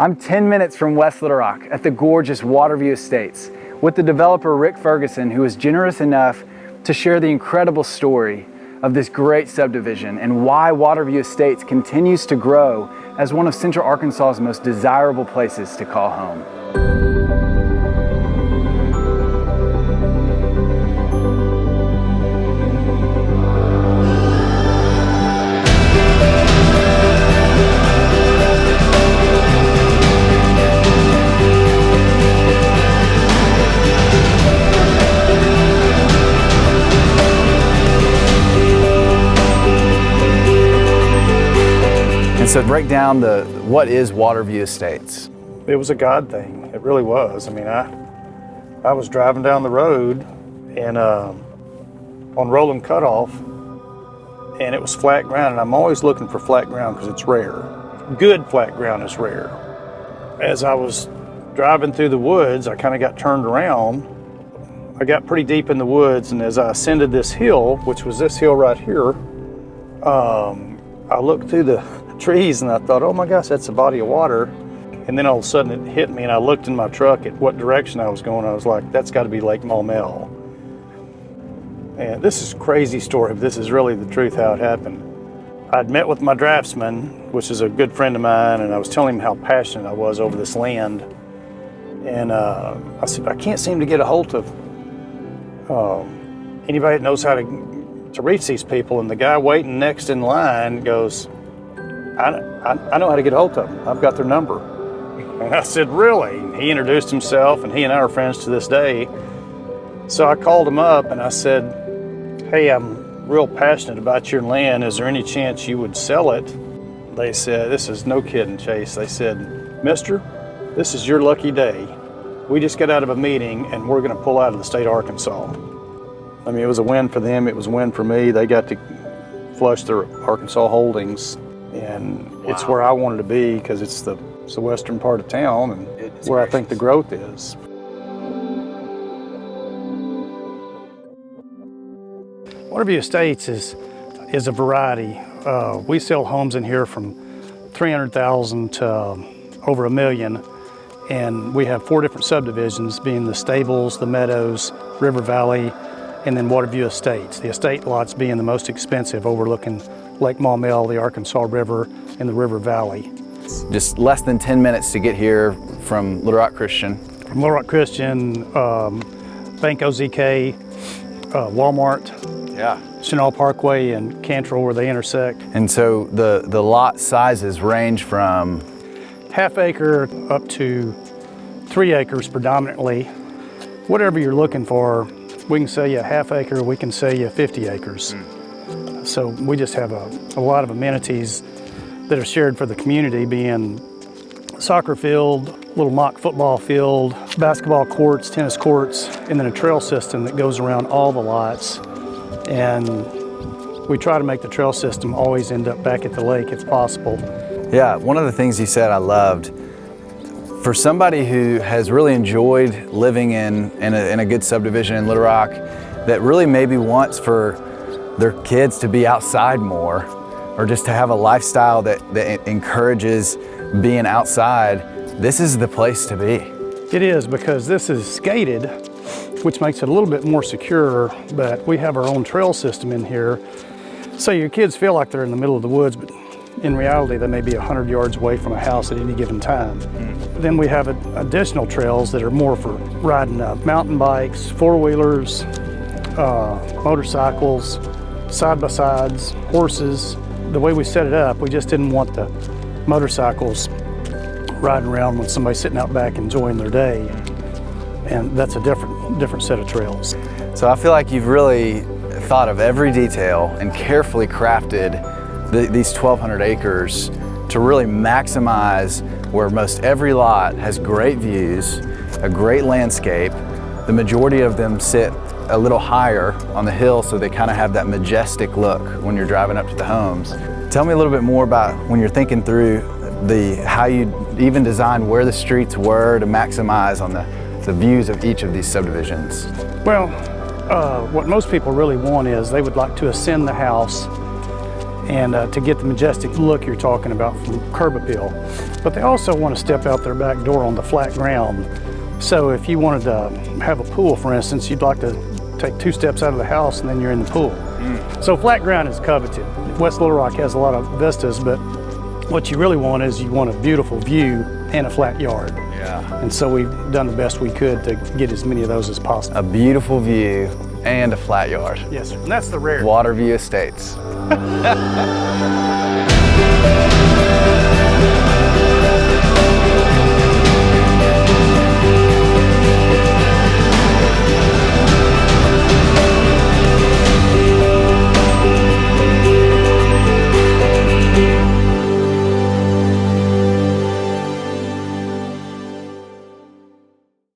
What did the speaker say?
I'm 10 minutes from West Little Rock at the gorgeous Waterview Estates with the developer Rick Ferguson, who was generous enough to share the incredible story of this great subdivision and why Waterview Estates continues to grow as one of Central Arkansas's most desirable places to call home. So break down what is Waterview Estates? It was a God thing. It really was. I mean, I was driving down the road and on rolling cutoff, and it was flat ground, and I'm always looking for flat ground because it's rare. Good flat ground is rare. As I was driving through the woods, I kind of got turned around. I got pretty deep in the woods, and as I ascended this hill, which was this hill right here, I looked through the trees and I thought, oh my gosh, that's a body of water. And then all of a sudden it hit me, and I looked in my truck at what direction I was going. I was like, that's got to be Lake Maumelle. And this is a crazy story, but this is really the truth how it happened. I'd met with my draftsman, which is a good friend of mine, and I was telling him how passionate I was over this land. And I said, I can't seem to get a hold of anybody that knows how to reach these people. And the guy waiting next in line goes, I know how to get a hold of them. I've got their number. And I said, really? And he introduced himself, and he and I are friends to this day. So I called him up and I said, hey, I'm real passionate about your land. Is there any chance you would sell it? They said, this is no kidding, Chase. They said, mister, this is your lucky day. We just got out of a meeting and we're going to pull out of the state of Arkansas. I mean, it was a win for them. It was a win for me. They got to flush their Arkansas holdings. And wow. It's where I wanted to be because it's the western part of town and where I think the growth is. Waterview Estates is a variety. We sell homes in here from $300,000 to over $1 million, and we have 4 different subdivisions, being the Stables, the Meadows, River Valley, and then Waterview Estates. The estate lots being the most expensive, overlooking Lake Maumelle, the Arkansas River, and the River Valley. Just less than 10 minutes to get here from Little Rock Christian. From Little Rock Christian, Bank OZK, Walmart, yeah, Chenal Parkway, and Cantrell, where they intersect. And so the lot sizes range from ½ acre up to 3 acres predominantly. Whatever you're looking for, we can sell you a ½ acre, we can sell you 50 acres. So we just have a lot of amenities that are shared for the community, being soccer field, little mock football field, basketball courts, tennis courts, and then a trail system that goes around all the lots. And we try to make the trail system always end up back at the lake if possible. Yeah, one of the things you said I loved, for somebody who has really enjoyed living in a good subdivision in Little Rock, that really maybe wants for their kids to be outside more, or just to have a lifestyle that encourages being outside, this is the place to be. It is, because this is gated, which makes it a little bit more secure, but we have our own trail system in here. So your kids feel like they're in the middle of the woods, but in reality, they may be 100 yards away from a house at any given time. Then we have additional trails that are more for riding mountain bikes, four-wheelers, motorcycles, side-by-sides, horses. The way we set it up, we just didn't want the motorcycles riding around when somebody's sitting out back enjoying their day. And that's a different set of trails. So I feel like you've really thought of every detail and carefully crafted these 1,200 acres to really maximize where most every lot has great views, a great landscape. The majority of them sit a little higher on the hill, so they kind of have that majestic look when you're driving up to the homes. Tell me a little bit more about when you're thinking through how you even designed where the streets were to maximize on the views of each of these subdivisions. Well, what most people really want is they would like to ascend the house and to get the majestic look you're talking about from curb appeal. But they also want to step out their back door on the flat ground. So if you wanted to have a pool, for instance, you'd like to take 2 steps out of the house and then you're in the pool. So flat ground is coveted. West Little Rock has a lot of vistas, but what you really want is you want a beautiful view and a flat yard. Yeah. And so we've done the best we could to get as many of those as possible. A beautiful view and a flat yard. Yes, sir. And that's the rare. Waterview Estates.